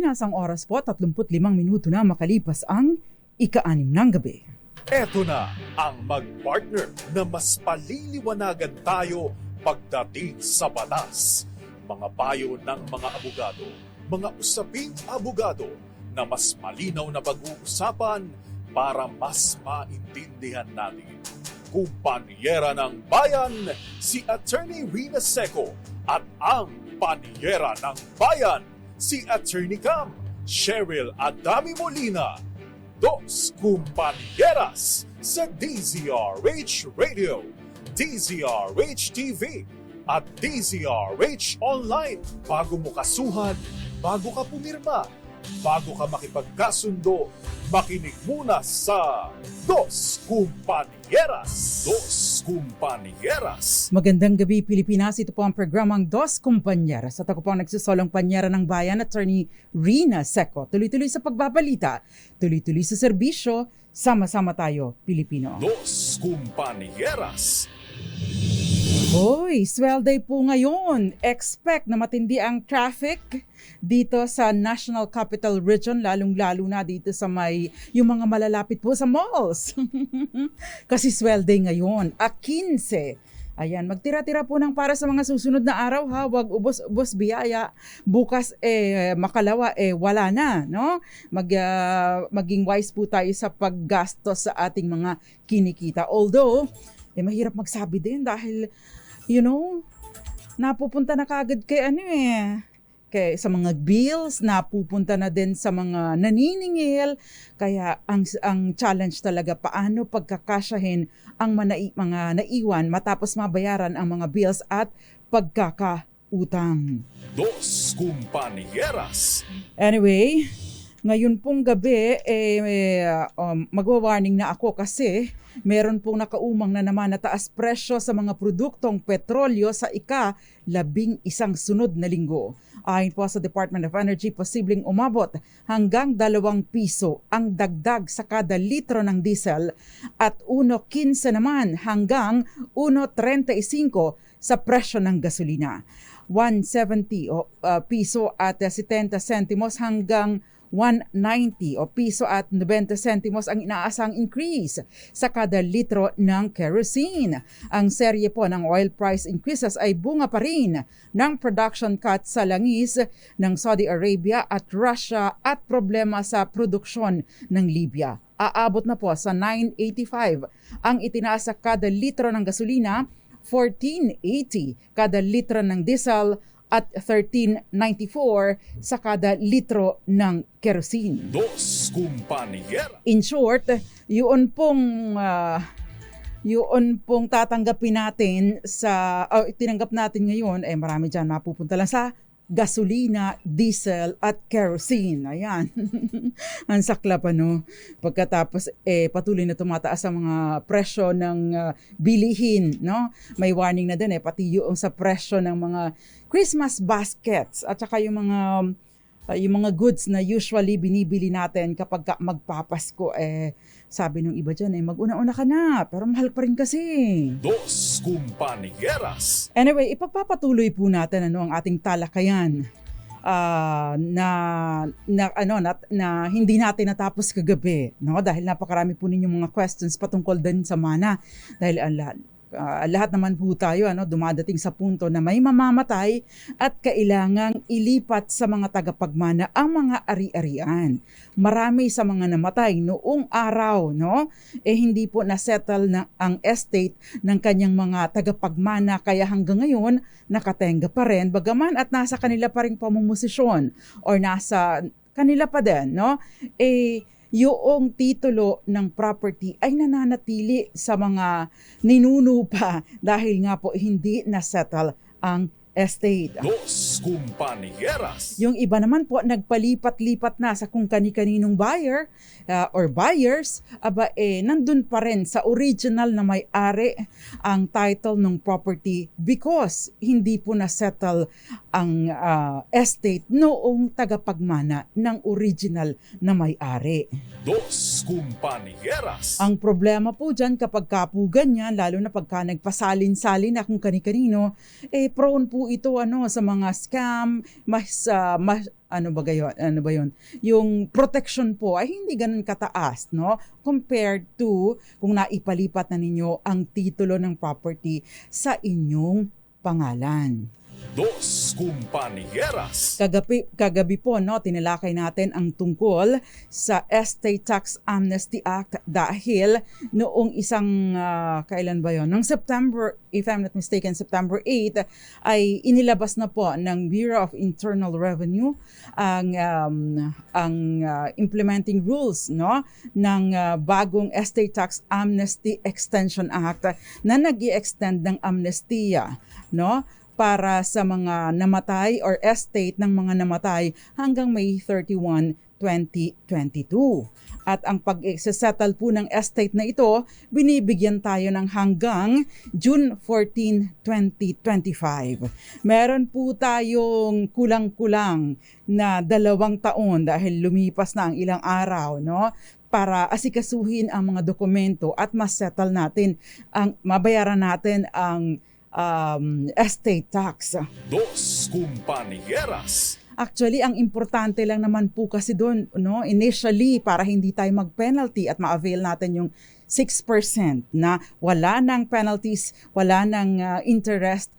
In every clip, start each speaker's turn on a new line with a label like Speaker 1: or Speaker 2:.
Speaker 1: Pilipinas, ang oras po 35 minuto na makalipas ang ika-6 ng gabi.
Speaker 2: Eto na ang mag-partner na mas paliliwanagan tayo pagdating sa batas. Mga payo ng mga abogado, mga usaping abogado na mas malinaw na pag-uusapan para mas maintindihan natin. Kumpanyera ng Bayan, si Attorney Rina Seco at ang Panyera ng Bayan, si Attorney Cam, Cheryl Adami Molina. Dos Kumpanyeras sa DZRH Radio, DZRH TV at DZRH Online. Bago mo kasuhan, bago ka pumirma, bago ka makipagkasundo, makinig muna sa Dos Kumpanyeras. Dos Kumpanyeras.
Speaker 1: Magandang gabi Pilipinas, ito po ang programang Dos Kumpanyeras at ako po ang nagsusolong Panyera ng Bayan, Attorney Rina Seco. Tuloy-tuloy sa pagbabalita, tuloy-tuloy sa serbisyo, sama-sama tayo Pilipino.
Speaker 2: Dos Kumpanyeras.
Speaker 1: Hoy, swell day po ngayon. Expect na matindi ang traffic dito sa National Capital Region, lalong-lalo na dito sa yung mga malalapit po sa malls. Kasi swell day ngayon, 15. Ayan, magtira-tira po ng para sa mga susunod na araw ha, wag ubos-ubos biyaya. Bukas makalawa wala na, no? Maging wise po tayo sa paggastos sa ating mga kinikita. Although, mahirap magsabi din dahil napupunta na kagad kay sa mga bills, napupunta na din sa mga naniningil. Kaya ang challenge talaga, paano pagkakasyahin ang mga naiwan matapos mabayaran ang mga bills at pagkakautang.
Speaker 2: Dos Kumpanyeras.
Speaker 1: Anyway, ngayon pong gabi, magwa-warning na ako kasi meron pong nakaumang na naman na taas presyo sa mga produktong petrolyo sa ika-11 sunod na linggo. Ayon po sa Department of Energy, posibleng umabot hanggang 2 piso ang dagdag sa kada litro ng diesel at 1.15 naman hanggang 1.35 sa presyo ng gasolina. 170 piso at 70 sentimos hanggang 190 o piso at 90 sentimos ang inaasang increase sa kada litro ng kerosene. Ang serye po ng oil price increases ay bunga pa rin ng production cut sa langis ng Saudi Arabia at Russia at problema sa produksyon ng Libya. Aabot na po sa 985 ang itinaas sa kada litro ng gasolina, 1480 kada litro ng diesel at 13.94 sa kada litro ng kerosene.
Speaker 2: Dos Kumpanyeras.
Speaker 1: In short, yun pong tatanggapin natin tinanggap natin ngayon, marami dyan mapupunta lang sa gasolina, diesel at kerosene. Ayan. Ang sakla pa, no? Pagkatapos patuloy na tumataas ang mga presyo ng bilihin, no? May warning na din pati yung sa presyo ng mga Christmas baskets at saka yung mga goods na usually binibili natin kapag magpapasko. Sabi nung iba dyan, mag-una-una ka na, pero mahal pa rin kasi.
Speaker 2: Dos Kumpanyeras.
Speaker 1: Anyway, ipagpapatuloy po natin ang ating talakayan na hindi natin natapos kagabi, no? Dahil napakarami po ninyong mga questions patungkol din sa mana. Dahil lahat naman po tayo dumadating sa punto na may mamamatay at kailangang ilipat sa mga tagapagmana ang mga ari-arian. Marami sa mga namatay noong araw, no? Hindi po na-settle na ang estate ng kanyang mga tagapagmana, kaya hanggang ngayon nakatenga pa rin, bagaman at nasa kanila pa rin pamumosisyon or nasa kanila pa din, no? Yung titulo ng property ay nananatili sa mga ninuno pa dahil nga po hindi na-settle ang estate.
Speaker 2: Dos Kumpanyeras.
Speaker 1: Yung iba naman po nagpalipat-lipat na sa kung kani-kaninong buyer or buyers, nandun pa rin sa original na may-ari ang title ng property because hindi po na-settle ang estate noong tagapagmana ng original na may-ari.
Speaker 2: Dos Kumpanyeras.
Speaker 1: Ang problema po dyan kapag kapugan yan, lalo na pagka nagpasalin-salin na kung kani-kanino, prone po po ito sa mga scam, ano ba 'yon? Yung protection po ay hindi ganoon kataas, no? Compared to kung naipalipat na ninyo ang titulo ng property sa inyong pangalan.
Speaker 2: Dos Compañeras.
Speaker 1: Kagabi po, no, tinalakay natin ang tungkol sa Estate Tax Amnesty Act dahil noong kailan ba yon? Noong September, if I'm not mistaken, September 8, ay inilabas na po ng Bureau of Internal Revenue ang implementing rules, no, ng bagong Estate Tax Amnesty Extension Act na nag-i-extend ng amnestiya, no, para sa mga namatay or estate ng mga namatay hanggang May 31, 2022. At ang pag-settle po ng estate na ito, binibigyan tayo ng hanggang June 14, 2025. Meron po tayong kulang-kulang na 2 taon dahil lumipas na ang ilang araw, no, para asikasuhin ang mga dokumento at masettle natin, mabayaran natin ang estate tax.
Speaker 2: Dos Compañeras.
Speaker 1: Actually, ang importante lang naman po kasi doon, no, initially, para hindi tayo mag-penalty at ma-avail natin yung 6% na wala ng penalties, wala ng interest,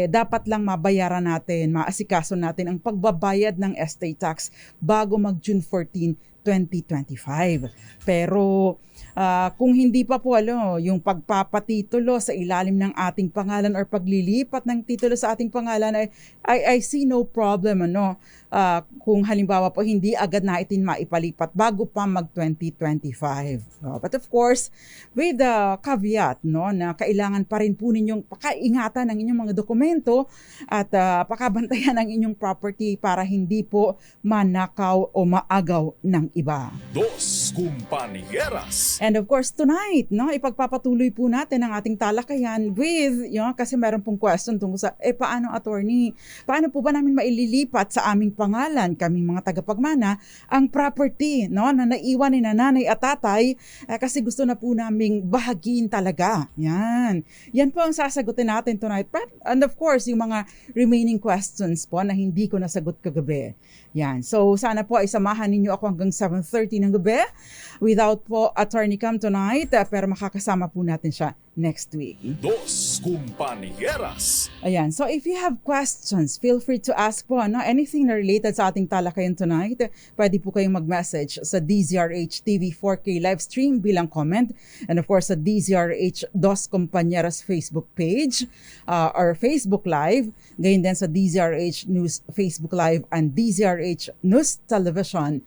Speaker 1: dapat lang mabayaran natin, maasikaso natin ang pagbabayad ng estate tax bago mag-June 14, 2025. Pero kung hindi pa po yung pagpapatitulo sa ilalim ng ating pangalan or paglilipat ng titulo sa ating pangalan, I see no problem kung halimbawa po hindi agad natin maipalipat bago pa mag 2025. But of course, with the caveat, no, na kailangan pa rin po ninyong pakaingatan ang inyong mga dokumento at pakabantayan ang inyong property para hindi po manakaw o maagaw ng iba.
Speaker 2: Dos Compañeras.
Speaker 1: And of course, tonight, no, ipagpapatuloy po natin ang ating talakayan with, kasi meron pong question tungkol sa, paano attorney? Paano po ba namin maililipat sa aming pangalan, kaming mga tagapagmana, ang property, no, na naiwan ni nanay at tatay kasi gusto na po naming bahagin talaga. Yan po ang sasagutin natin tonight. And of course, yung mga remaining questions po na hindi ko nasagot kagabi. Yan. So, sana po ay samahan ninyo ako hanggang 7:30 ng gabi. Without po Attorney Cam tonight, pero makakasama po natin siya next week.
Speaker 2: Dos Compañeras.
Speaker 1: Ayan. So, if you have questions, feel free to ask po, anything na related sa ating talakayan tonight. Pwede po kayong mag-message sa DZRH TV 4K live stream bilang comment. And of course, sa DZRH Dos Compañeras Facebook page or Facebook Live. Gayon din sa DZRH News Facebook Live and DZRH News Television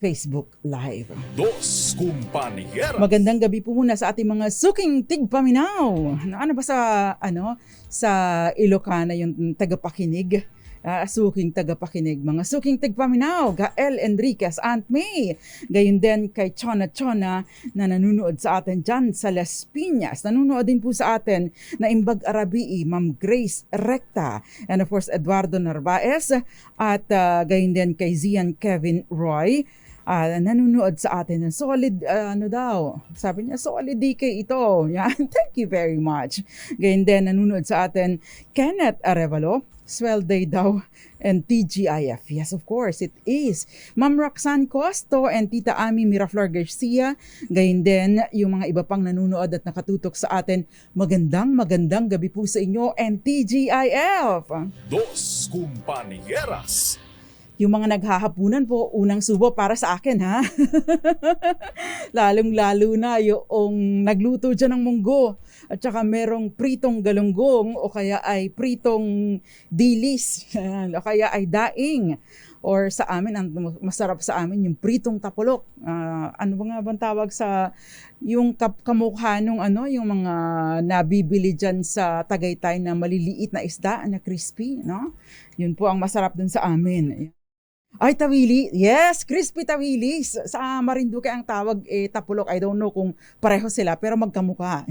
Speaker 1: Facebook Live.
Speaker 2: Dos Compañeras.
Speaker 1: Magandang gabi po muna sa ating mga suking tigpaminaw. Ano ba sa Ilocana yung tagapakinig? Suking tagapakinig, mga suking tigpaminaw, Gael Enriquez, Aunt May. Gayon din kay Chona na nanunood sa atin dyan sa Las Piñas. Nanunood din po sa atin na Imbag Arabii, Ma'am Grace Recta. And of course, Eduardo Narvaez. At gayon din kay Zian Kevin Roy. Nanonood sa atin ng solid, sabi niya, solid DK ito. Yan, thank you very much. Gayon din, nanonood sa atin Kenneth Arevalo, Swell Day daw, and TGIF. Yes, of course, it is. Ma'am Roxanne Costo and Tita Ami Miraflor Garcia. Gayon din, yung mga iba pang nanonood at nakatutok sa atin. Magandang gabi po sa inyo and TGIF.
Speaker 2: Dos Compañeras.
Speaker 1: Yung mga naghahapunan po, unang subo para sa akin, ha? Lalong-lalo na yung nagluto dyan ng munggo. At saka merong pritong galunggong o kaya ay pritong dilis o kaya ay daing. Or sa amin, ang masarap sa amin yung pritong tapulok. Ano ba nga bang tawag sa yung kamukha nung yung mga nabibili dyan sa Tagaytay na maliliit na isda na crispy, no? Yun po ang masarap dun sa amin. Ay, tawili. Yes, crispy tawilis. Sa Marinduque ang tawag tapulok. I don't know kung pareho sila pero magkamukha.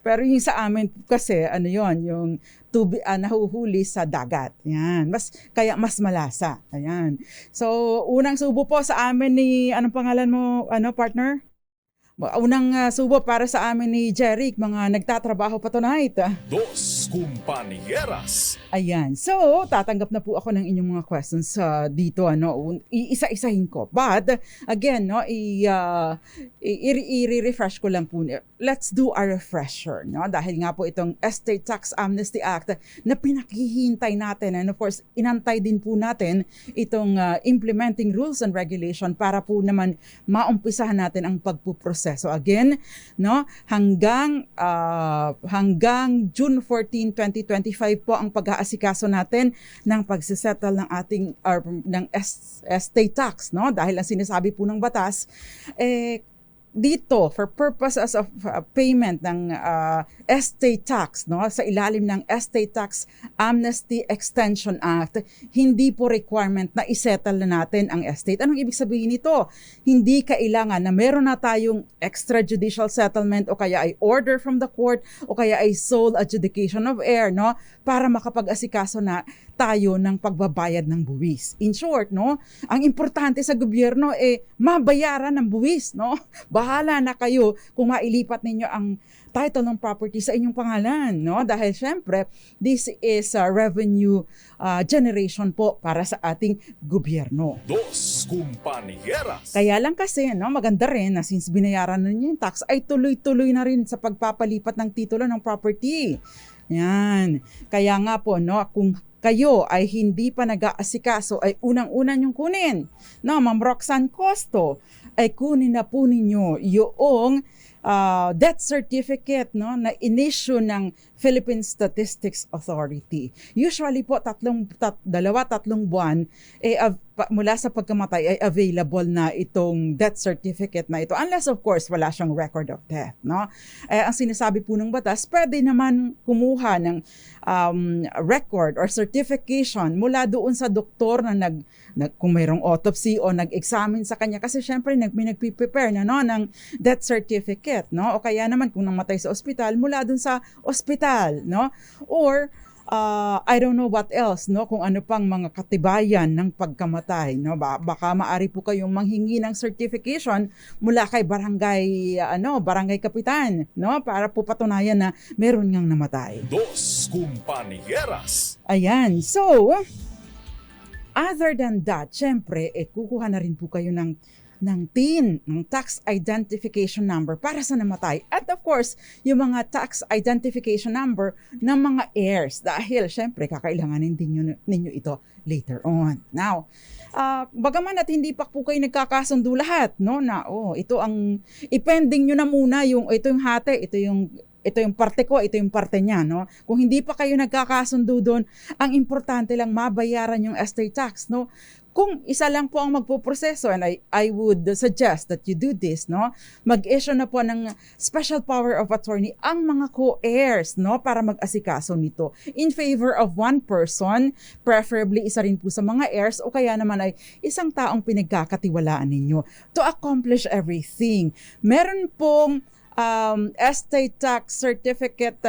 Speaker 1: Pero yung sa amin kasi yung tubig nahuhuli sa dagat. Yan. Kaya mas malasa. Ayan. So, unang subo po sa amin ni anong pangalan mo, partner? Unang subo para sa amin ni Jeric, mga nagtatrabaho pa tonight.
Speaker 2: Dos Compañeras.
Speaker 1: Ayan. So, tatanggap na po ako ng inyong mga questions dito. Iisa-isahin ko. But, again, i-refresh ko lang po. Let's do a refresher. No? Dahil nga po itong Estate Tax Amnesty Act na pinaghihintay natin. And of course, inantay din po natin itong implementing rules and regulation para po naman maumpisahan natin ang pagpuproseso. Again, no, hanggang June 14, 2025 po ang pag-aasikaso natin ng pagsisettle ng ating ng estate tax, no? Dahil ang sinasabi po ng batas dito for purposes of payment ng estate tax, no, sa ilalim ng Estate Tax Amnesty Extension Act, hindi po requirement na isettle na natin ang estate. Anong ibig sabihin nito? Hindi kailangan na meron na tayong extrajudicial settlement o kaya ay order from the court o kaya ay sole adjudication of heir, no, para makapag-asikaso na tayo ng pagbabayad ng buwis. In short, no, ang importante sa gobyerno mabayaran ng buwis, no. Bahala na kayo kung mailipat ninyo ang title ng property sa inyong pangalan, no? Dahil syempre, this is a revenue generation po para sa ating gobyerno.
Speaker 2: Dos Compañeras.
Speaker 1: Kaya lang kasi, no, maganda rin na since binayaran na niyo yung tax, ay tuloy-tuloy na rin sa pagpapalipat ng titulo ng property. Yan. Kaya nga po, no, kung kayo ay hindi pa nag-aasikaso, ay unang-una niyong kunin. No, Ma'am Roxanne Costo, ay kunin na po ninyo yung death certificate, no, na in-issue ng Philippine Statistics Authority. Usually po 2-3 buwan mula sa pagkamatay ay available na itong death certificate na ito, unless of course wala siyang record of death, no. Ang sinasabi po ng batas, pwede naman kumuha ng record or certification mula doon sa doktor na kung mayroong autopsy o nag-examine sa kanya, kasi syempre may nagpe-prepare na, no, ng death certificate, no, o kaya naman kung namatay sa ospital, mula doon sa ospital, no, or I don't know what else, no, kung ano pang mga katibayan ng pagkamatay, no. Baka maari po kayong manghingi ng certification mula kay barangay kapitan, no, para po patunayan na meron ngang namatay.
Speaker 2: Dos Compañeras.
Speaker 1: Ayan. So, other than that, syempre, kukuha na rin po kayo ng TIN, ng Tax Identification Number para sa namatay. At of course, yung mga Tax Identification Number ng mga heirs. Dahil, syempre, kakailanganin din ninyo ito later on. Now, bagaman at hindi pa po kayo nagkakasundo lahat, no, na, ito ang, ipending nyo na muna ito yung hati, ito yung parte ko, ito yung parte niya, no? Kung hindi pa kayo nagkakasundo doon, ang importante lang mabayaran yung estate tax, no? Kung isa lang po ang magpoproseso, and I would suggest that you do this, no? Mag-issue na po ng special power of attorney ang mga co-heirs, no? Para mag-asikaso nito in favor of one person, preferably isa rin po sa mga heirs, o kaya naman ay isang taong pinagkakatiwalaan ninyo to accomplish everything. Meron pong estate tax certificate,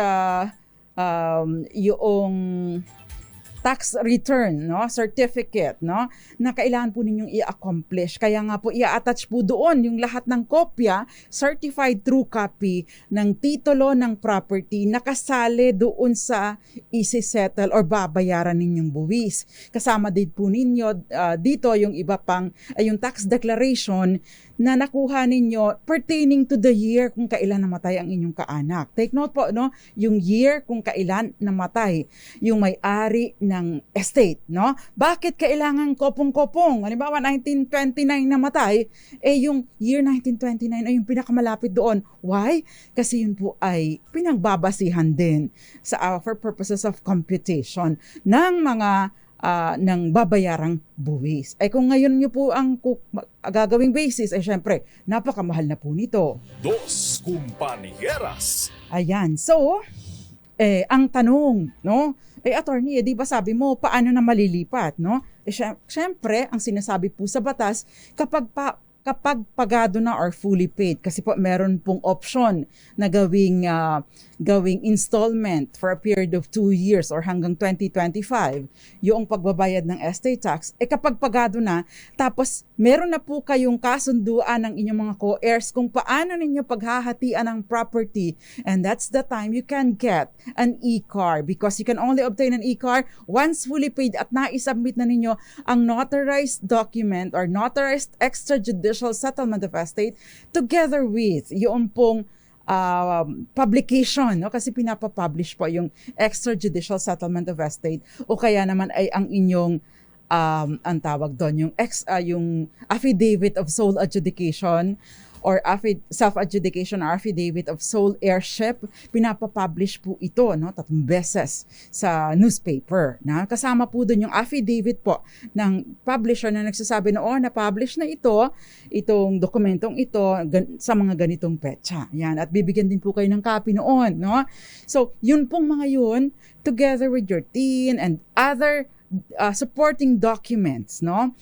Speaker 1: yung tax return, no, certificate, no, na kailangan po ninyong i-accomplish. Kaya nga po i-attach po doon yung lahat ng kopya, certified true copy ng titulo ng property na kasali doon sa isi-settle or babayaran ninyong buwis. Kasama din po ninyo dito yung iba pang yung tax declaration na nakuha ninyo pertaining to the year kung kailan namatay ang inyong kaanak. Take note po, no, yung year kung kailan namatay yung may-ari ng estate, no? Bakit kailangan kopong-kopong? Halimbawa 1929 namatay, yung year 1929 ay yung pinakamalapit doon. Why? Kasi yun po ay pinagbabasihan din sa for purposes of computation ng mga ng babayarang buwis. Kung ngayon nyo po ang gagawing basis, syempre, napakamahal na po nito.
Speaker 2: Dos Compañeras.
Speaker 1: Ayan. So, ang tanong, no? Attorney, di ba sabi mo, paano na malilipat, no? Syempre, ang sinasabi po sa batas, kapag kapag pagado na or fully paid, kasi po meron pong option na gawing installment for a period of 2 years or hanggang 2025, yung pagbabayad ng estate tax, kapag pagado na, tapos meron na po kayong kasunduan ng inyong mga co-heirs kung paano ninyo paghahatian ng property, and that's the time you can get an e-car, because you can only obtain an e-car once fully paid at naisubmit na ninyo ang notarized document or notarized extrajudicial settlement of estate together with yung pong publication, no? Kasi pinapapublish po yung extrajudicial settlement of estate, o kaya naman ay ang inyong ang tawag doon yung affidavit of sole adjudication or self-adjudication or affidavit of sole heirship. Pinapapublish po ito, no, 3 beses sa newspaper. Na kasama po doon yung affidavit po ng publisher na nagsasabi na na-publish na itong dokumentong ito sa mga ganitong petsa. Yan, at bibigyan din po kayo ng copy noon, no? So, yun pong mga yun, together with your TIN and other supporting documents, no?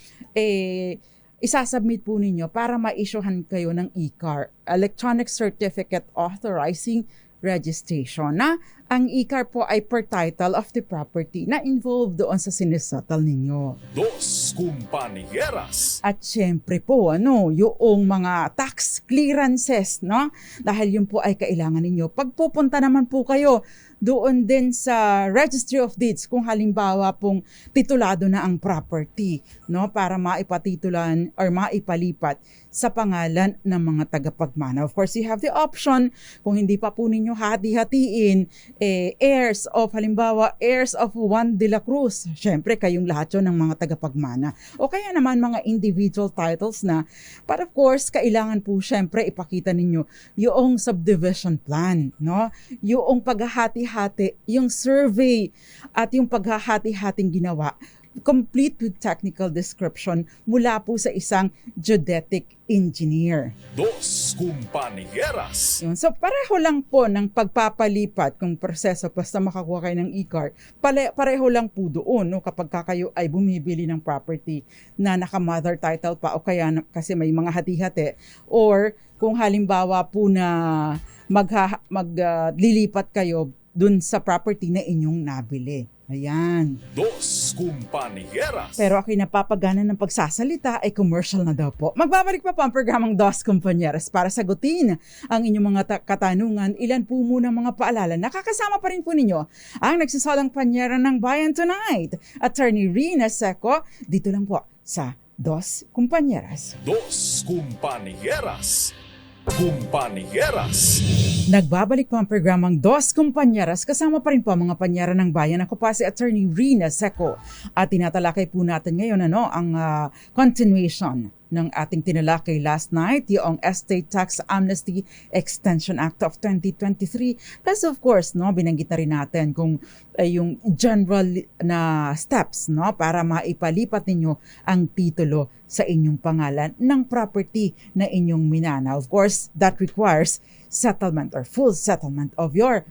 Speaker 1: Isasubmit po ninyo para ma-issuehan kayo ng e-car, Electronic Certificate Authorizing Registration, na ang e-car po ay per title of the property na involved doon sa sinisettle ninyo.
Speaker 2: Dos Compañeras.
Speaker 1: At syempre po, yung mga tax clearances, no? Dahil yun po ay kailangan ninyo. Pagpupunta naman po kayo doon din sa Registry of Deeds kung halimbawa pong titulado na ang property, no, para maipatitulan or maipalipat sa pangalan ng mga tagapagmana. Of course, you have the option, kung hindi pa po ninyo hati-hatiin, heirs of Juan de la Cruz. Syempre, kayong lahat yun ng mga tagapagmana. O kaya naman mga individual titles na. But of course, kailangan po syempre ipakita ninyo yung subdivision plan, no? Yung paghahati-hati, yung survey at yung paghahati-hating ginawa, complete with technical description mula po sa isang geodetic engineer.
Speaker 2: Dos Compañeras.
Speaker 1: Yun. So pareho lang po ng pagpapalipat kung proseso basta makakuha kayo ng e-car. Pareho lang po doon, no, kapag kayo ay bumibili ng property na naka-mother title pa o kaya kasi may mga hati-hati, or kung halimbawa po na maglilipat kayo dun sa property na inyong nabili. Ayan.
Speaker 2: Dos Compañeras.
Speaker 1: Pero ako'y napapagana ng pagsasalita ay commercial na daw po. Magbabalik pa po ang programang Dos Compañeras para sagutin ang inyong mga katanungan. Ilan po muna mga paalala. Nakakasama pa rin po ninyo ang nagsasalang panyera ng bayan tonight, Attorney Rina Seco, dito lang po sa Dos Compañeras.
Speaker 2: Dos Compañeras. Compañeras.
Speaker 1: Nagbabalik po ang programang Dos Compañeras. Kasama pa rin po ang mga panyera ng bayan. Ako pa si Attorney Rina Seco. At tinatalakay po natin ngayon ang continuation ng ating tinalakay last night, yung Estate Tax Amnesty Extension Act of 2023. Plus of course, binanggit na rin natin kung yung general na steps, para maipalipat ninyo ang titulo sa inyong pangalan ng property na inyong minana. Of course, that requires settlement or full settlement of your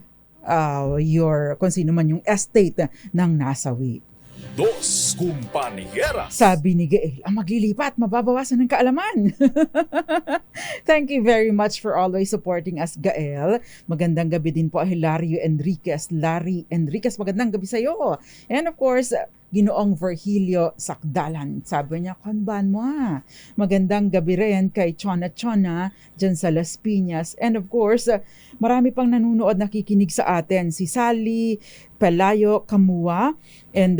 Speaker 1: kung sino man yung estate ng nasawi.
Speaker 2: Dos Compañeras.
Speaker 1: Sabi ni Gael, ang maglilipat, mababawasan ng kaalaman. Thank you very much for always supporting us, Gael. Magandang gabi din po, Hilario Enriquez. Larry Enriquez, magandang gabi sa iyo. And of course, Ginoong Virgilio Sakdalan. Sabi niya, kanban mo ha. Magandang gabi rin kay Chona dyan sa Las Piñas. And of course, marami pang nanunood, nakikinig sa atin. Si Sally Pelayo Kamua. And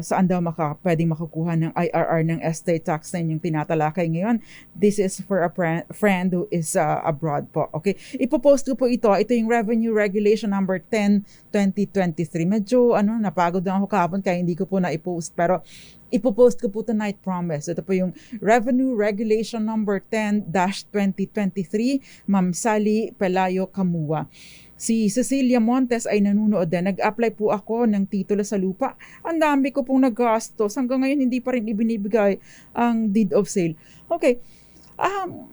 Speaker 1: saan daw pwedeng makukuha ng IRR ng estate tax na inyong tinatalakay ngayon? This is for a friend who is abroad po. Okay, ipopost ko po ito. Ito yung Revenue Regulation number 10, 2023. Medyo napagod na ako kahapon kaya hindi ko po na-ipost. Pero ipopost ko po tonight, promise. Ito po yung Revenue Regulation number 10-2023, Ma'am Sally Pelayo Kamua. Si Cecilia Montes ay nanunood din. Nag-apply po ako ng titulo sa lupa. Ang dami ko pong naggastos. Hanggang ngayon hindi pa rin ibinibigay ang deed of sale. Okay.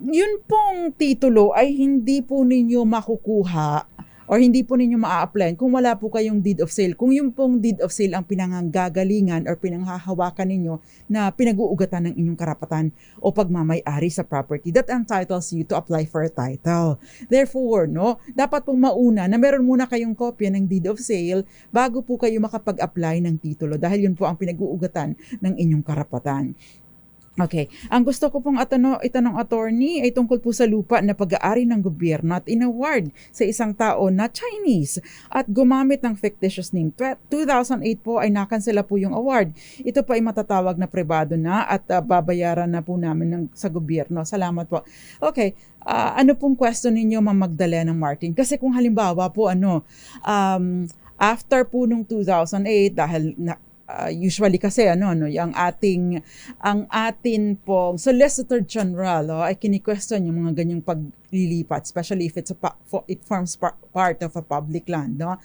Speaker 1: Yun pong titulo ay hindi po ninyo makukuha or hindi po ninyo maa-applyan kung wala po kayong deed of sale. Kung yung pong deed of sale ang pinanggagalingan or pinanghahawakan ninyo na pinag-uugatan ng inyong karapatan o pagmamay-ari sa property, that entitles you to apply for a title. Therefore, no, dapat pong mauna na meron muna kayong kopya ng deed of sale bago po kayo makapag-apply ng titulo dahil yun po ang pinag-uugatan ng inyong karapatan. Okay, ang gusto ko pong itanong attorney ay tungkol po sa lupa na pag-aari ng gobyerno at inaward sa isang tao na Chinese at gumamit ng fictitious name. 2008 po ay nakansela po yung award. Ito po ay matatawag na pribado na at babayaran na po namin sa gobyerno. Salamat po. Okay, ano pong question ninyo, Ma'am Magdalena Martin? Kasi kung halimbawa po after po nung 2008 dahil usually kasi yung ang atin pong Solicitor General ay kini-question yung mga ganyang paglilipat, especially if it forms part of a public land, no?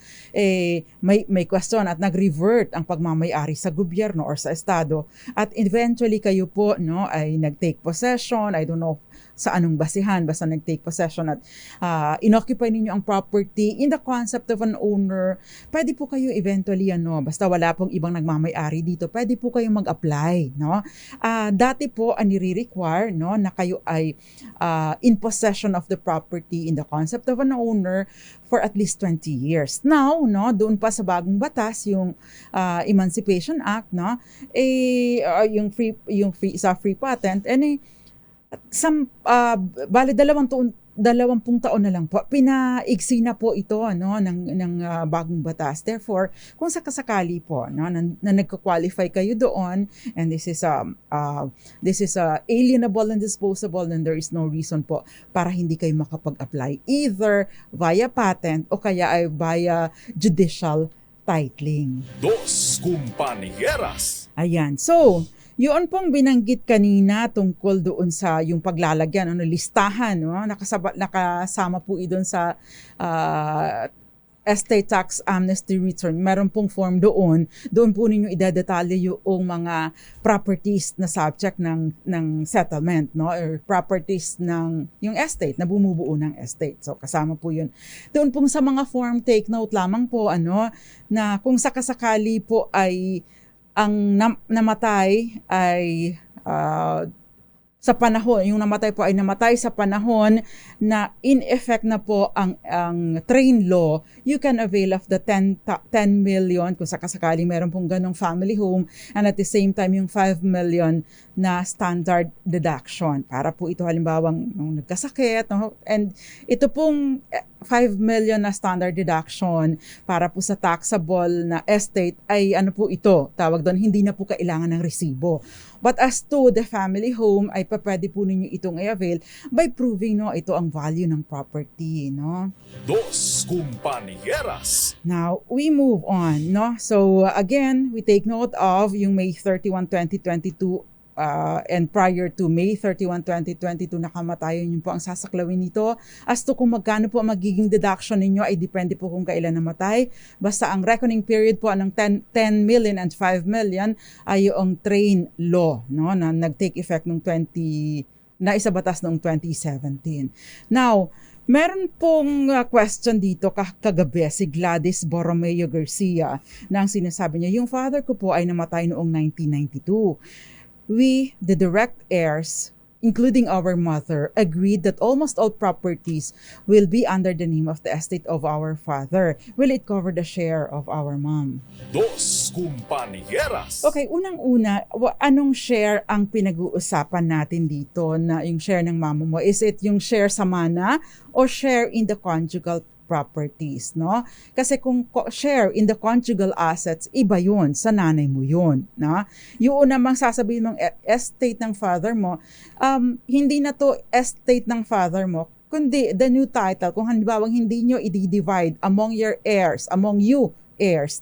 Speaker 1: May question at nag-revert ang pagmamay-ari sa gobyerno or sa estado at eventually kayo po ay nag-take possession, I don't know sa anong basihan, basta nag-take possession at inoccupy ninyo ang property in the concept of an owner. Pwede po kayo eventually basta wala pong ibang nagmamay-ari dito, pwede po kayong mag-apply, no? Dati po ang nire-require na kayo ay in possession of the property in the concept of an owner for at least 20 years. Now, doon pa sa bagong batas yung Emancipation Act, yung free patent bale 20 taon na lang po pinaigsi na po ito ng bagong batas. Therefore, kung sakasakali po na nagko-qualify kayo doon and this is alienable and disposable, then there is no reason po para hindi kayo makapag-apply either via patent o kaya ay via judicial titling.
Speaker 2: Dos Compañeras.
Speaker 1: Ayan. So, yun pong binanggit kanina tungkol doon sa yung paglalagyan, listahan, nakasama po doon sa estate tax amnesty return. Meron pong form doon po ninyo idedetalye yung mga properties na subject ng settlement, or properties ng yung estate, na bumubuo ng estate. So kasama po yun. Doon pong sa mga form, take note lamang po na kung sakasakali po ay ang namatay ay sa panahon, yung namatay po ay namatay sa panahon na in effect na po ang train law, you can avail of the 10 million kung sakasakali meron pong ganong family home, and at the same time yung 5 million na standard deduction para po ito halimbawang nagkasakit, and ito pong 5 million na standard deduction para po sa taxable na estate ay po ito, tawag doon, hindi na po kailangan ng resibo. But as to the family home, ay pwede po ninyo itong i-avail by proving ito ang value ng property.
Speaker 2: Dos Compañeras.
Speaker 1: Now, we move on. So again, we take note of yung May 31, 2022 and prior to May 31, 2022 nakamatayan yun po ang sasaklawin nito. As to kung magkano po ang magiging deduction ninyo ay depende po kung kailan namatay. Basta ang reckoning period po ng 10 million and 5 million ay yung train law na nag-take effect ng na isabatas noong 2017. Now, meron pong question dito kagabi si Gladys Borromeo Garcia na ang sinasabi niya, yung father ko po ay namatay noong 1992. We, the direct heirs, including our mother, agreed that almost all properties will be under the name of the estate of our father. Will it cover the share of our mom?
Speaker 2: Dos Compañeras.
Speaker 1: Okay, unang-una, anong share ang pinag-uusapan natin dito na yung share ng mama mo? Is it yung share sa mana o share in the conjugal properties, Kasi kung share in the conjugal assets, iba yun, sa nanay mo yun, Yung namang sasabihin mong estate ng father mo, hindi na to estate ng father mo, kundi the new title, kung halimbawa hindi nyo i-divide among your heirs, among you heirs,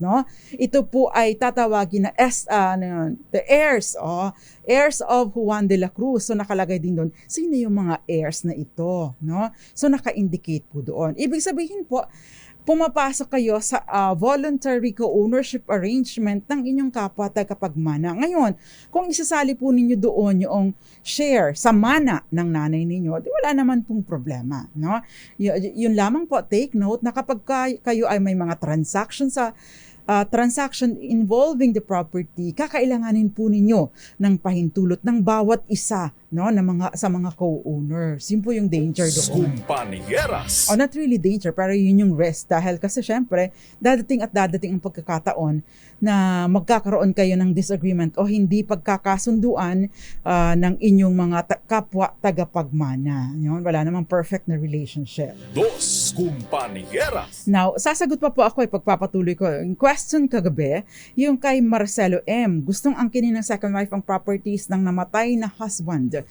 Speaker 1: Ito po ay tatawagin na the heirs of Juan de la Cruz. So nakalagay din doon, sino yung mga heirs na ito, So naka-indicate po doon. Ibig sabihin po, pumapasok kayo sa voluntary co-ownership arrangement ng inyong kapwa tagapagmana. Ngayon, kung isasali po ninyo doon yung share sa mana ng nanay ninyo, di wala naman pong problema. No? Yun lamang po, take note na kapag kayo ay may mga transaction involving the property, kakailanganin po ninyo ng pahintulot ng bawat isa, no, sa mga co-owners. Yun po yung danger doon.
Speaker 2: Kumpanieras.
Speaker 1: Not really danger, pero yun yung risk. Dahil kasi syempre, dadating ang pagkakataon na magkakaroon kayo ng disagreement o hindi pagkakasunduan ng inyong mga kapwa tagapagmana. Yun, wala namang perfect na relationship.
Speaker 2: Dos Kumpanieras.
Speaker 1: Now, sasagot pa po ako, pagpapatuloy ko. Yung question kagabi, yung kay Marcelo M. Gustong angkinin ng second wife ang properties ng namatay na husband.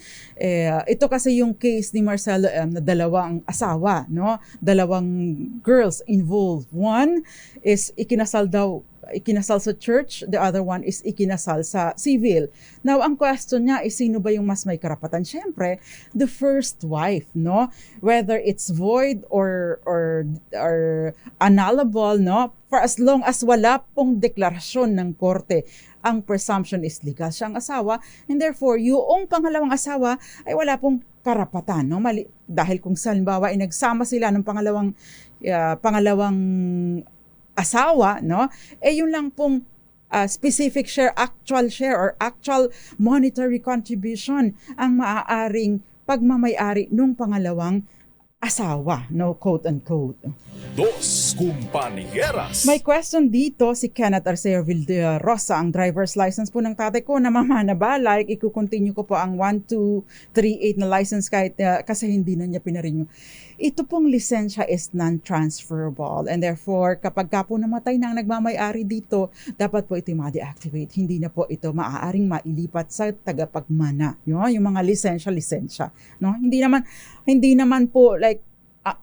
Speaker 1: Ito kasi yung case ni Marcelo M. na dalawang asawa, no? Dalawang girls involved. One is ikinasal sa church, the other one is ikinasal sa civil. Now, ang question niya is sino ba yung mas may karapatan? Siyempre, the first wife, no? Whether it's void or annullable, no? For as long as wala pong deklarasyon ng korte, ang presumption is legal siya ang asawa, and therefore, yung pangalawang asawa ay wala pong karapatan, no? Dahil kung halimbawa ay nagsama sila ng pangalawang asawa, no? Yun lang pong specific share, actual share or actual monetary contribution ang maaaring pagmamayari nung pangalawang asawa, no, quote unquote.
Speaker 2: Dos Kumpanieras.
Speaker 1: May question dito si Kenneth Arceo Villarrosa, ang driver's license po ng tatay ko namamana ba? Like, i-continue ko po ang 1238 na license kahit kasi hindi na niya pinarenew. Ito pong lisensya is non-transferable and therefore kapag ka po namatay na ang nagmamayari dito, dapat po ito ma-deactivate. Hindi na po ito maaaring mailipat sa tagapagmana. Yung mga lisensya. No? Hindi naman po like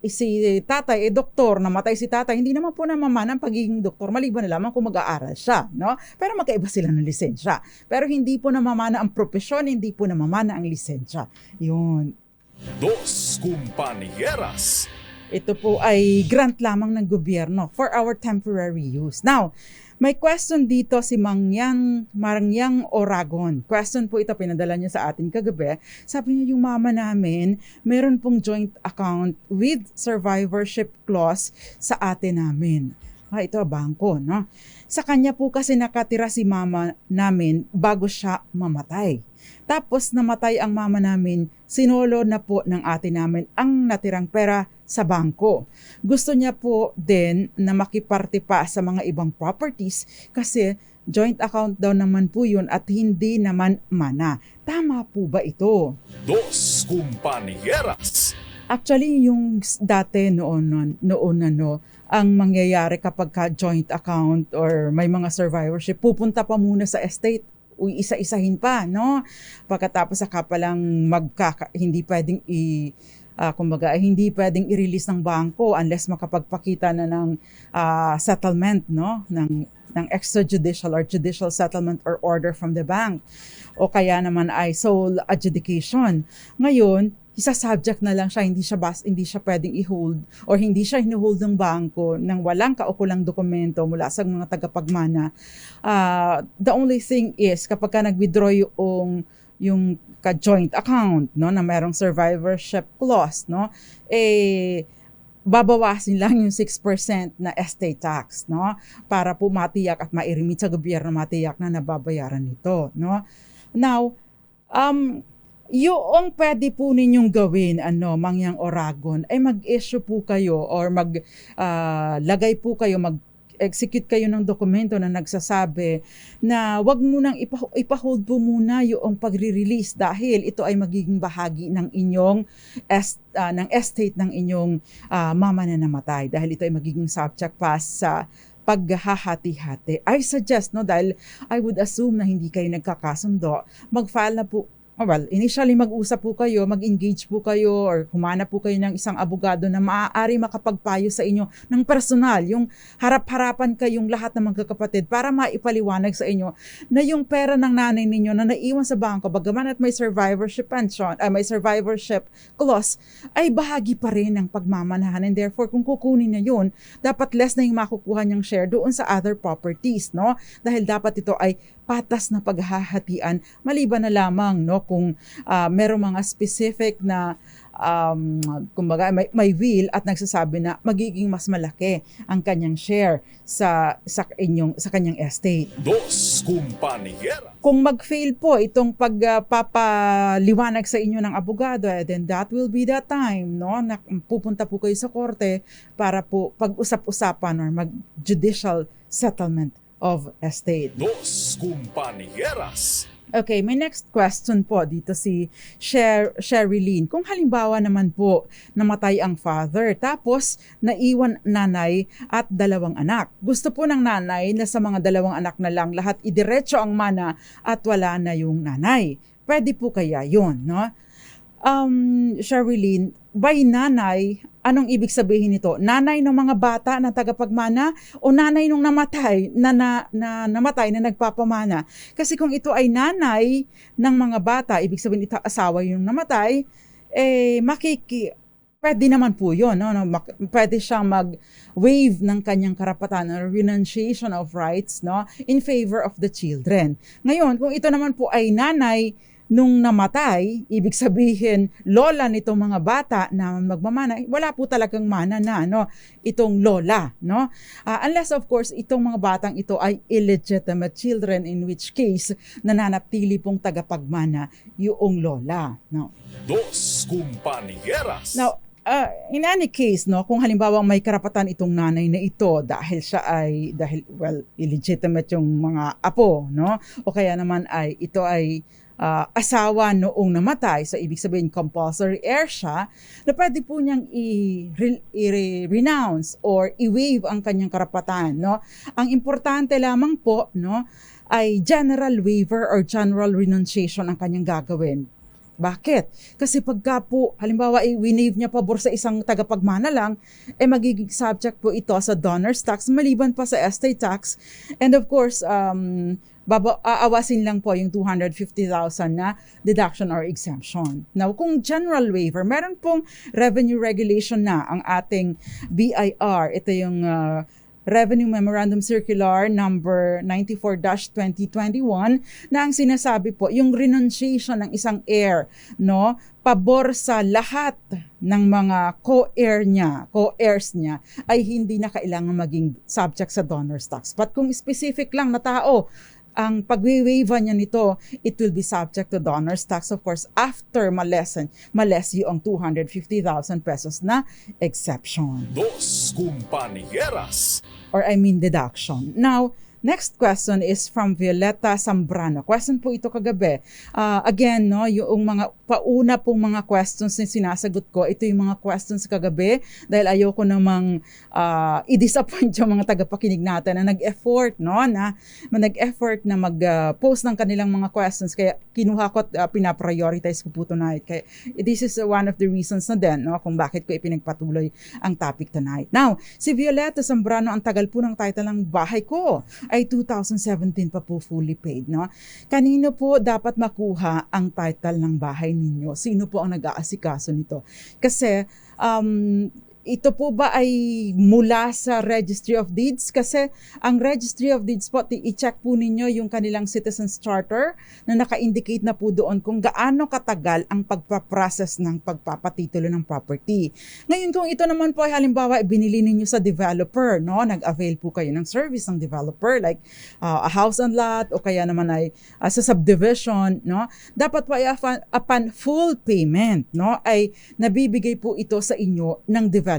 Speaker 1: si tatay, doktor, namatay si tatay, hindi naman po namamana ang pagiging doktor, maliban na lamang kung mag-aaral siya, no? Pero magkaiba sila ng lisensya. Pero hindi po namamana ang propesyon, hindi po namamana ang lisensya. Yun.
Speaker 2: Dos Kumpanieras.
Speaker 1: Ito po ay grant lamang ng gobyerno for our temporary use. Now, may question dito si Marangyang Oragon. Question po ito, pinadala niya sa atin kagabi. Sabi niya yung mama namin, meron pong joint account with survivorship clause sa ate namin. Ito bangko, no? Sa kanya po kasi nakatira si mama namin bago siya mamatay. Tapos namatay ang mama namin, sinolo na po ng ate namin ang natirang pera sa bangko. Gusto niya po din na makiparte pa sa mga ibang properties kasi joint account daw naman po yun at hindi naman mana. Tama po ba ito?
Speaker 2: Dos Kumpanieras.
Speaker 1: Actually, yung dati noon ang mangyayari kapag ka joint account or may mga survivorship, pupunta pa muna sa estate. Isa-isahin pa, no? Pagkatapos saka pa lang hindi pwedeng hindi pwedeng i-release ng bangko unless makapagpakita na ng settlement, no? ng extrajudicial or judicial settlement or order from the bank. O kaya naman ay sole adjudication. Ngayon, isa-subject na lang siya, hindi siya pwedeng i-hold or hindi siya hini-hold ng bangko nang walang kaukulang dokumento mula sa mga tagapagmana. The only thing is kapag ka nag-withdraw yung ka-joint account, no, na merong survivorship clause, no, babawasin lang yung 6% na estate tax, no, para po matiyak at mairimit sa gobyerno, matiyak na nababayaran nito, no. Now, yung pwede po ninyong gawin, Mangyang Oragon, ay mag-issue po kayo or lagay po kayo, mag-execute kayo ng dokumento na nagsasabi na wag munang ipahold po muna yung pagre-release dahil ito ay magiging bahagi ng inyong ng estate ng inyong mama na namatay dahil ito ay magiging subject pa sa paghahati-hati. I suggest, no, dahil I would assume na hindi kayo nagkakasundo, mag-file na po Well, initially mag-usap po kayo, mag-engage po kayo or humanap po kayo ng isang abogado na maaari makapagpayo sa inyo ng personal, yung harap-harapan kayong lahat ng magkakapatid para maipaliwanag sa inyo na yung pera ng nanay ninyo na naiwan sa bangko, bagaman at may survivorship pension, may survivorship clause, ay bahagi pa rin ng pagmamanahan, and therefore kung kukunin niya yun, dapat less na yung makukuha niyang share doon sa other properties, no? Dahil dapat ito ay patas na paghahatian, maliban na lamang no kung merong mga specific na kumbaga may will at nagsasabi na magiging mas malaki ang kanyang share sa kanyang estate.
Speaker 2: Dos Compañeras.
Speaker 1: Kung mag-fail po itong pagpapaliwanag sa inyo ng abogado, then that will be the time no na pupunta po kayo sa korte para po pag-usap-usapan or mag-judicial settlement of estate.
Speaker 2: Dos Compañeras.
Speaker 1: Okay, may next question po dito si Sherilyn. Kung halimbawa naman po namatay ang father tapos naiwan nanay at 2 anak. Gusto po ng nanay na sa mga 2 anak na lang lahat idiretso ang mana at wala na yung nanay. Pwede po kaya yun, no? Sherilyn, by nanay, anong ibig sabihin nito? Nanay ng mga bata na tagapagmana o nanay nung namatay na namatay na nagpapamana? Kasi kung ito ay nanay ng mga bata, ibig sabihin ito asawa yung namatay, pwede naman po yun. No? Pwede siyang mag-waive ng kanyang karapatan or renunciation of rights no, in favor of the children. Ngayon, kung ito naman po ay nanay nung namatay, ibig sabihin lola nitong mga bata na magmamana, wala po talagang mana na no itong lola, no? Unless of course itong mga batang ito ay illegitimate children, in which case nananatili pong tagapagmana yung lola, no?
Speaker 2: Dos Compañeras.
Speaker 1: Now, in any case, no, kung halimbawa may karapatan itong nanay na ito dahil illegitimate yung mga apo, no? O kaya naman ay ito ay asawa noong namatay, so ibig sabihin compulsory heir siya, na pwede po niyang i-renounce or i-waive ang kanyang karapatan, no? Ang importante lamang po, no, ay general waiver or general renunciation ang kanyang gagawin. Bakit? Kasi pagka po, halimbawa, i-waive niya pabor sa isang tagapagmana lang, magiging subject po ito sa donor's tax, maliban pa sa estate tax, and of course, aawasin lang po yung 250,000 na deduction or exemption. Now, kung general waiver, meron pong revenue regulation na ang ating BIR. Ito yung Revenue Memorandum Circular number 94-2021 na ang sinasabi po, yung renunciation ng isang heir, no, pabor sa lahat ng mga co-heirs niya ay hindi na kailangan maging subject sa donor's tax. But kung specific lang na tao, ang pag-waive niya nito, it will be subject to donor's tax, of course, after maless yung 250,000 pesos na exception.
Speaker 2: Dos Compañeras.
Speaker 1: Or deduction. Now, next question is from Violeta Zambrano. Question po ito kagabi. Again, no, yung mga pauna pong mga questions na sinasagot ko, ito yung mga questions kagabi dahil ayoko namang i-disappoint yung mga tagapakinig natin na nag-effort, no, na mag-post ng kanilang mga questions. Kaya kinuha ko at pinaprioritize ko po tonight. Kaya this is one of the reasons na din, no, kung bakit ko ipinagpatuloy ang topic tonight. Now, si Violeta Zambrano, ang tagal po ng title ng bahay ko ay 2017 pa po fully paid, no? Kanino po dapat makuha ang title ng bahay ninyo? Sino po ang nag-aasikaso nito? Kasi ito po ba ay mula sa Registry of Deeds? Kasi ang Registry of Deeds po, i-check po ninyo yung kanilang Citizens Charter na naka-indicate na po doon kung gaano katagal ang pagpaprocess ng pagpapatitulo ng property. Ngayon, kung ito naman po ay halimbawa binili ninyo sa developer, no? Nag-avail po kayo ng service ng developer like a house and lot o kaya naman ay sa subdivision, no? Dapat po ay upon full payment, no, ay nabibigay po ito sa inyo ng developer.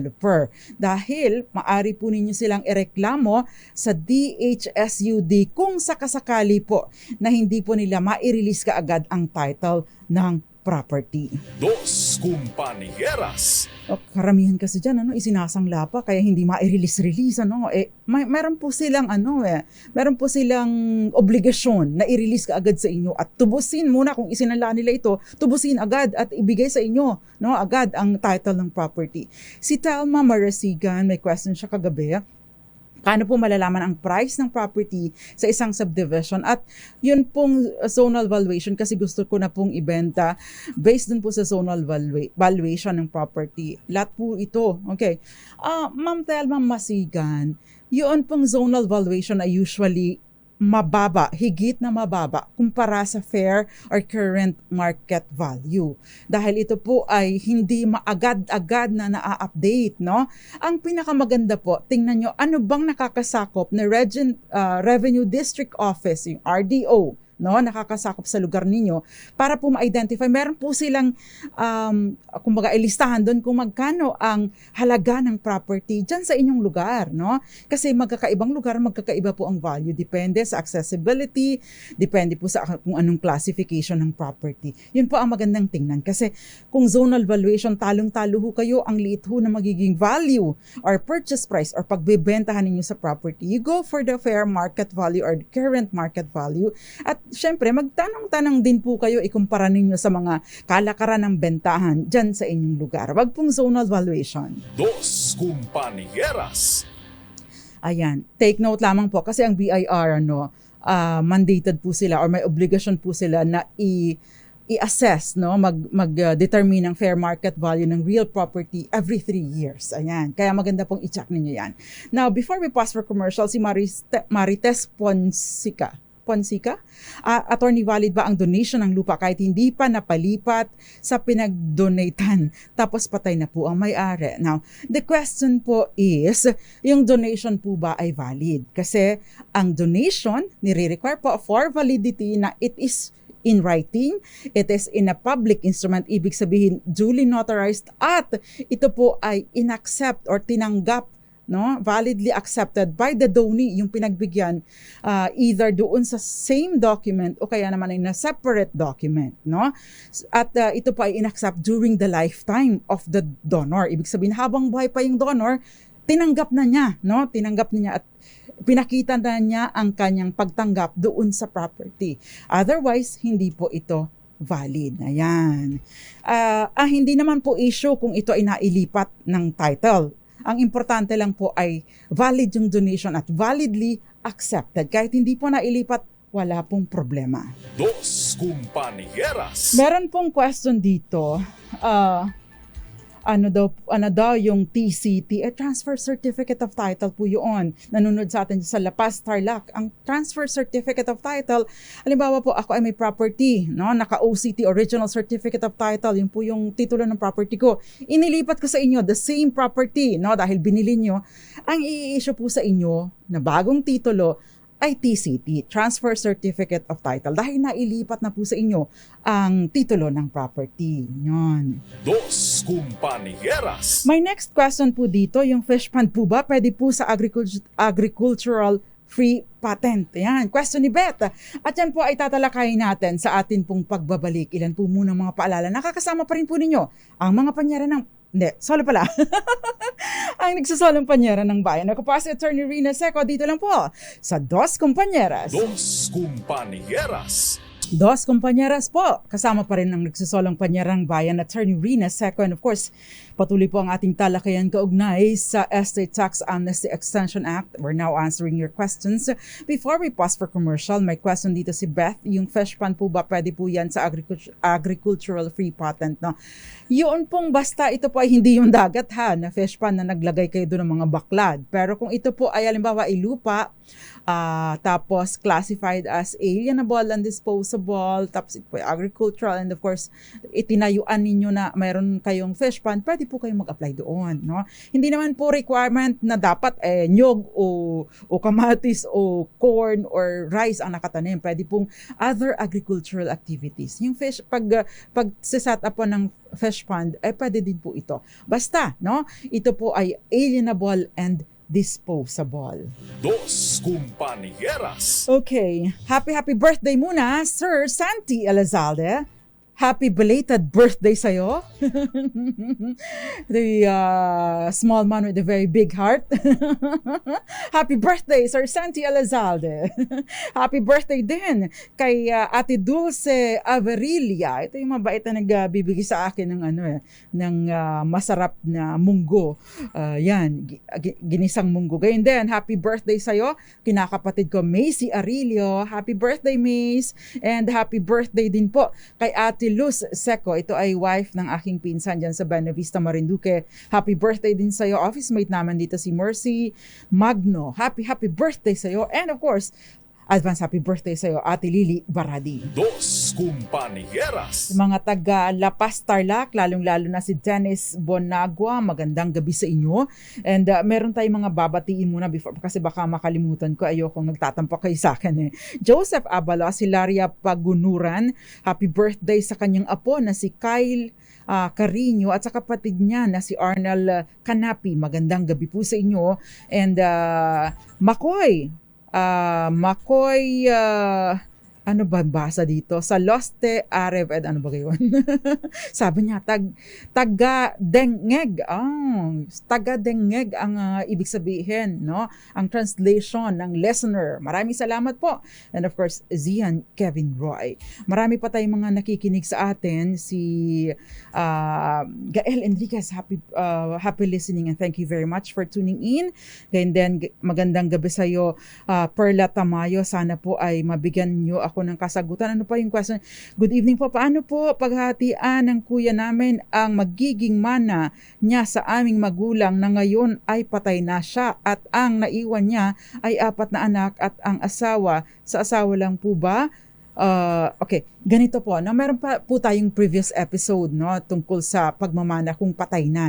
Speaker 1: Dahil maari po ninyo silang ireklamo sa DHSUD kung sakasakali po na hindi po nila ma-release kaagad ang title ng property.
Speaker 2: Dos Compañeras.
Speaker 1: O, karamihan kasi dyan, isinasangla pa, kaya hindi ma-release, meron po silang, meron po silang obligasyon na i-release kaagad sa inyo at tubusin muna kung isinala nila ito, tubusin agad at ibigay sa inyo, agad ang title ng property. Si Telma Marasigan, may question siya kagabi, paano po malalaman ang price ng property sa isang subdivision at yun pong zonal valuation kasi gusto ko na pong ibenta based dun po sa zonal valuation ng property. Lahat po ito. Okay. Ma'am Telma Masigan, yun pong zonal valuation ay usually mababa, higit na mababa kumpara sa fair or current market value. Dahil ito po ay hindi maagad-agad na na-update, Ang pinakamaganda po, tingnan nyo, ano bang nakakasakop na Revenue District Office, yung RDO, nakakasakop sa lugar ninyo para po ma-identify. Meron po silang kumbaga ilistahan doon kung magkano ang halaga ng property dyan sa inyong lugar, Kasi magkakaibang lugar, magkakaiba po ang value. Depende sa accessibility, depende po sa kung anong classification ng property. Yun po ang magandang tingnan. Kasi kung zonal valuation, talong-talo ho kayo, ang liit ho na magiging value or purchase price or pagbebentahan ninyo sa property. You go for the fair market value or current market value. At syempre, magtanong-tanong din po kayo, ikumpara ninyo sa mga kalakaran ng bentahan dyan sa inyong lugar. Wag pong zonal valuation.
Speaker 2: Dos Compañeras.
Speaker 1: Ayan, take note lamang po kasi ang BIR, mandated po sila or may obligasyon po sila na i-assess, mag-determine ng fair market value ng real property every 3 years. Ayan, kaya maganda pong i-check ninyo yan. Now, before we pause for commercial, si Marites Ponsica, attorney, valid ba ang donation ng lupa kahit hindi pa napalipat sa pinag-donatan tapos patay na po ang may-ari? Now, the question po is, yung donation po ba ay valid? Kasi ang donation, nire-require po for validity na it is in writing, it is in a public instrument, ibig sabihin duly notarized at ito po ay inaccept or tinanggap, validly accepted by the donee, yung pinagbigyan, either doon sa same document o kaya naman ay na separate document, At ito pa ay inaccept during the lifetime of the donor. Ibig sabihin, habang buhay pa yung donor, tinanggap na niya, Tinanggap na niya at pinakita na niya ang kanyang pagtanggap doon sa property. Otherwise, hindi po ito valid. Ayan. Hindi naman po issue kung ito ay nailipat ng title. Ang importante lang po ay valid yung donation at validly accepted. Kahit hindi po nailipat, wala pong problema.
Speaker 2: Dos Compañeras.
Speaker 1: Meron pong question dito. Ano daw yung TCT? Transfer Certificate of Title po yun. Nanonood sa atin sa La Paz, Tarlac. Ang Transfer Certificate of Title, halimbawa po ako ay may property, naka-OCT, Original Certificate of Title, yun po yung titulo ng property ko. Inilipat ko sa inyo, the same property, dahil binili nyo. Ang i-issue po sa inyo na bagong titulo ay TCT, Transfer Certificate of Title, dahil nailipat na po sa inyo ang titulo ng property. Yun.
Speaker 2: Dos Compañeras.
Speaker 1: My next question po dito, yung fish pond po ba pwede po sa agricultural free patent? Yan, question ni Beth. At yan po ay tatalakayin natin sa atin pong pagbabalik. Ilan po muna mga paalala. Nakakasama pa rin po ninyo ang mga panyera ng solo pala. Ang nagsasolong panyera ng bayan. Ako po si Attorney Rina Seco, dito lang po sa Dos Compañeras.
Speaker 2: Dos Compañeras.
Speaker 1: Dos Compañeras po. Kasama pa rin ang nagsasolong panyerang bayan, Attorney Rina Seco. And of course, patuloy po ang ating talakayan kaugnay sa Estate Tax Amnesty Extension Act. We're now answering your questions. Before we pause for commercial, may question dito si Beth. Yung fish pond po ba pwede po yan sa agricultural free patent? Yun pong basta ito po ay hindi yung dagat na fish pond na naglagay kayo doon ng mga baklad. Pero kung ito po ay halimbawa ay lupa, tapos classified as alienable and disposable, tapos ito po ay agricultural, and of course itinayuan ninyo na mayroon kayong fish pond, pwede po kayong mag-apply doon. Hindi naman po requirement na dapat nyog o kamatis o corn or rice ang nakatanim. Pwede pong other agricultural activities. Yung fish, pag set up po ng fish pond, pwede din po ito. Basta, ito po ay alienable and disposable.
Speaker 2: Dos Compañeras.
Speaker 1: Okay. Happy birthday muna, Sir Santi Elizalde. happy belated birthday sa'yo. The small man with a very big heart. Happy birthday, Sir Santi Elizalde. Happy birthday din kay Ate Dulce Averilia. Ito yung mabait na nagbibigay sa akin ng masarap na munggo. Ginisang munggo. Gayun din, happy birthday sa'yo. Kinakapatid ko, Macy Arilio. Happy birthday, Mace. And happy birthday din po kay Ate Luz Seco. Ito ay wife ng aking pinsan dyan sa Buena Vista, Marinduque. Happy birthday din sa'yo. Office mate naman dito si Mercy Magno. Happy birthday sa'yo. And of course, advance happy birthday sa'yo, Ate Lily Baradi.
Speaker 2: Dos Compañeras.
Speaker 1: Mga taga La Paz, Tarlac, lalong-lalo na si Dennis Bonagua, magandang gabi sa inyo. And meron tayong mga babatiin muna before, kasi baka makalimutan ko, ayokong nagtatampak kayo sa akin. Joseph Abalos, Hilaria Pagunuran, happy birthday sa kanyang apo na si Kyle Carino at sa kapatid niya na si Arnel Canapi. Magandang gabi po sa inyo. And Makoy, ano ba basa dito? Sa Loste Arev, ano ba gayon? Sabi niya, taga-dengeg. Taga-dengeg ang ibig sabihin, no? Ang translation ng listener. Maraming salamat po. And of course, Zian Kevin Roy. Marami pa tayong mga nakikinig sa atin. Si Gael Enriquez, happy listening and thank you very much for tuning in. And then, magandang gabi sa iyo, Perla Tamayo. Sana po ay mabigyan niyo ako ng kasagutan. Ano pa yung question? Good evening po. Paano po paghatian ng kuya namin ang magiging mana niya sa aming magulang na ngayon ay patay na siya at ang naiwan niya ay 4 na anak at ang asawa, sa asawa lang po ba? Okay, ganito po, no? Meron pa po tayong previous episode, no, tungkol sa pagmamana kung patay na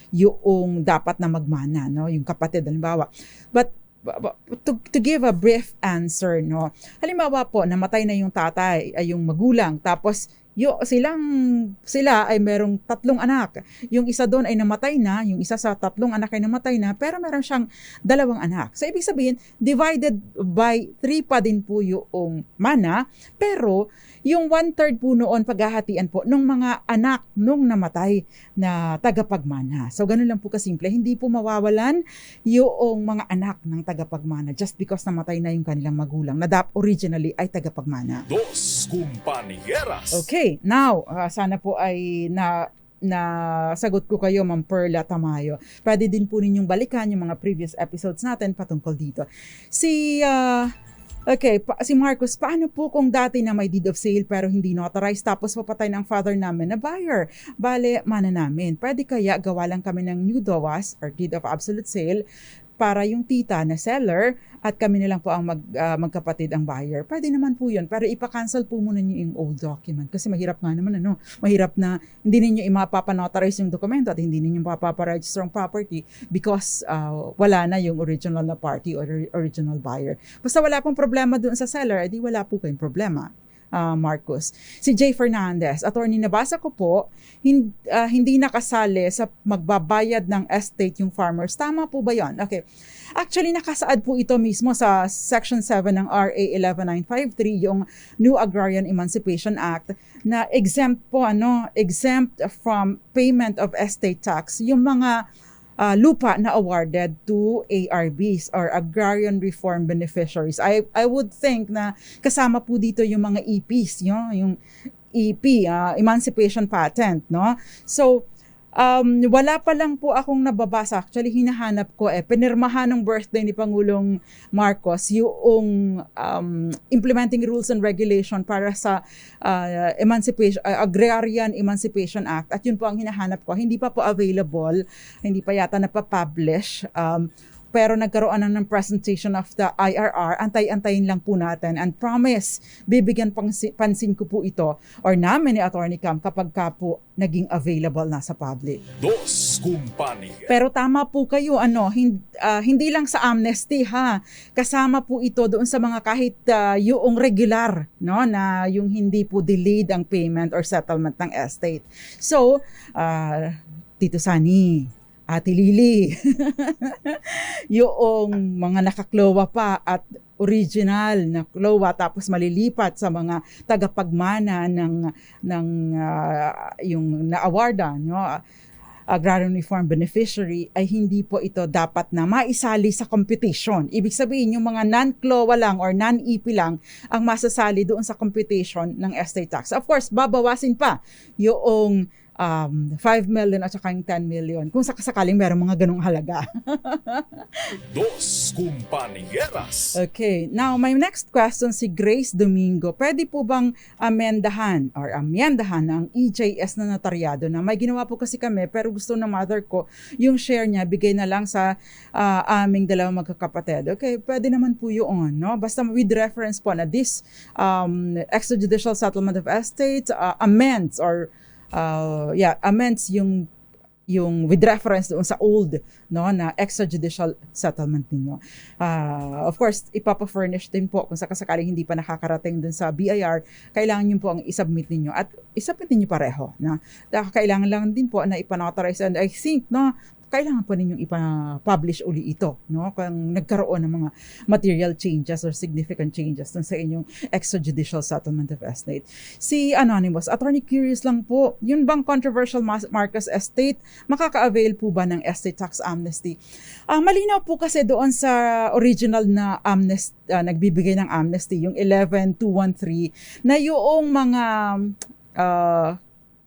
Speaker 1: yung dapat na magmana, no, yung kapatid halimbawa. But to give a brief answer, no, halimbawa po namatay na yung tatay ay yung magulang, tapos sila ay merong 3 anak. Yung isa doon ay namatay na, yung isa sa 3 anak ay namatay na, pero meron siyang 2 anak. So ibig sabihin, divided by 3 pa din po yung mana, pero yung 1/3 po noon paghahatian po ng mga anak nung namatay na tagapagmana. So ganun lang po kasimple, hindi po mawawalan yung mga anak ng tagapagmana just because namatay na yung kanilang magulang na originally ay tagapagmana.
Speaker 2: Dos Compañeras.
Speaker 1: Okay, now, sana po ay sagot ko kayo, Ma'am Perla Tamayo. Pwede din po ninyong balikan yung mga previous episodes natin patungkol dito. Si Marcos, paano po kung dati na may deed of sale pero hindi notarized tapos papatay ng father namin na buyer? Bale, mana namin. Pwede kaya gawa lang kami ng new DOAS or deed of absolute sale para yung tita na seller at kami na lang po ang magkapatid ang buyer. Pwede naman po yun, pero ipa-cancel po muna niyo yung old document kasi mahirap nga naman, mahirap na hindi ninyo imapapanotarize yung dokumento at hindi ninyo mapaparegister ang property because wala na yung original na party or original buyer. Basta wala pong problema doon sa seller, edi wala po kayong problema. Marcos. Si Jay Fernandez, attorney, nabasa ko po, hindi nakasali sa magbabayad ng estate yung farmers. Tama po ba yan? Okay. Actually, nakasaad po ito mismo sa Section 7 ng RA 11953, yung New Agrarian Emancipation Act, na exempt from payment of estate tax yung mga lupa na awarded to ARBs or Agrarian Reform Beneficiaries. I would think na kasama po dito yung mga EPs, yung EP, Emancipation Patent, no? So, wala pa lang po akong nababasa. Actually, hinahanap ko pinirmahan ng birthday ni Pangulong Marcos yung implementing rules and regulation para sa Agrarian Emancipation Act. At yun po ang hinahanap ko. Hindi pa po available, hindi pa yata napapublish. Pero nagkaroon na ng presentation of the IRR, antay-antayin lang po natin. And promise, bibigyan pansin ko po ito or namin ni Attorney Cam kapag ka po naging available na sa public.
Speaker 2: Dos Compañeras.
Speaker 1: Pero tama po kayo, hindi lang sa amnesty ha. Kasama po ito doon sa mga kahit yung regular, no, na yung hindi po delayed ang payment or settlement ng estate. So, Tito Sani, Ate Lily, yung mga nakaklowa pa at original na CLOA tapos malilipat sa mga tagapagmana yung na-awardan, no? Agrarian Reform Beneficiary, ay hindi po ito dapat na maisali sa competition. Ibig sabihin, yung mga non-CLOA lang or non-EP lang ang masasali doon sa computation ng estate tax. Of course, babawasin pa yung 5 million at saka yung 10 million kung sakasakaling meron mga ganong halaga.
Speaker 2: Dos Compañeras.
Speaker 1: Okay, now my next question si Grace Domingo. Pwede po bang amyendahan ang EJS na notaryado na may ginawa po kasi kami pero gusto ng mother ko yung share niya bigay na lang sa aming dalawang magkakapatid. Okay, pwede naman po yun, no? Basta with reference po na this extrajudicial settlement of estates amends yung with reference doon sa old, no, na extrajudicial settlement ninyo. Of course, ipapa-furnish din po kung sakasakaling hindi pa nakakarating dun sa BIR, kailangan nyo po ang isubmit ninyo at isubmit ninyo pareho. Na kailangan lang din po na ipanotarize, and I think, no, kailangan po ninyong ipa-publish uli ito, no? Kung nagkaroon ng mga material changes or significant changes dun sa inyong extrajudicial settlement of estate. Si Anonymous, attorney, curious lang po, yun bang controversial Marcos estate, makaka-avail po ba ng estate tax amnesty? Malinaw po kasi doon sa original na amnesty, nagbibigay ng amnesty, yung 11213, na yung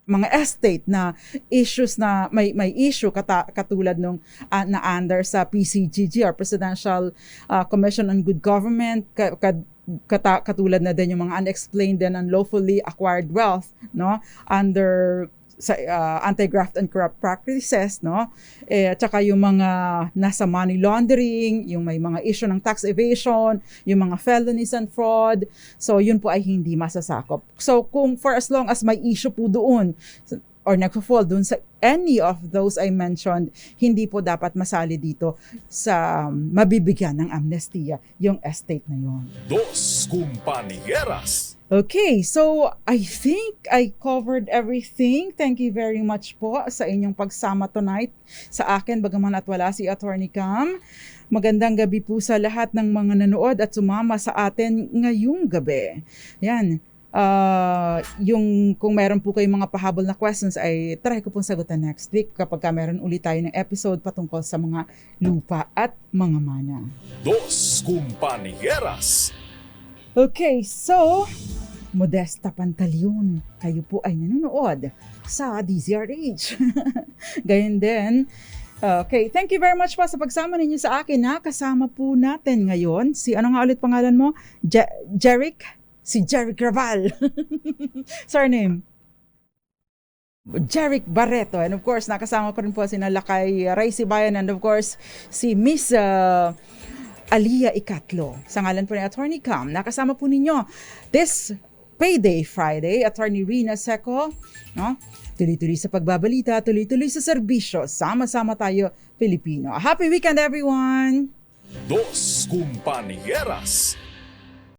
Speaker 1: mga estate na issues na may issue katulad nung na under sa PCGG or Presidential Commission on Good Government, katulad na din yung mga unexplained and unlawfully acquired wealth, no, under sa anti-graft and corrupt practices, no, at saka yung mga nasa money laundering, yung may mga issue ng tax evasion, yung mga felonies and fraud, so yun po ay hindi masasakop. So kung for as long as may issue po doon or nagfo-fall doon sa any of those I mentioned, hindi po dapat masali dito sa mabibigyan ng amnestiya yung estate na yun.
Speaker 2: Dos Compañeras.
Speaker 1: Okay, so I think I covered everything. Thank you very much po sa inyong pagsama tonight sa akin, bagaman at wala si Attorney Cam. Magandang gabi po sa lahat ng mga nanood at sumama sa atin ngayong gabi. Yan. Kung meron po kayong mga pahabol na questions ay try ko pong sagutan next week kapag meron ulit tayo ng episode patungkol sa mga lupa at mga mana.
Speaker 2: Dos Compañeras.
Speaker 1: Okay, so Modesta Pantaleon, kayo po ay nanonood sa DZRH. Gayon din. Okay, thank you very much po sa pagsama ninyo sa akin. Kasama po natin ngayon si, ano nga ulit pangalan mo? Jeric? Si Jeric Raval. Surname? Jeric Barreto. And of course, nakasama ko rin po si Lakay Raisi Bayan, and of course, si Miss Alia Ikatlo. Sa ngalan po ni Attorney Cam, nakasama po ninyo this Payday Friday, Attorney Rina Seco, no? Tuloy-tuloy sa pagbabalita, tuloy-tuloy sa serbisyo. Sama-sama tayo, Pilipino. Happy weekend, everyone!
Speaker 2: Dos Compañeras.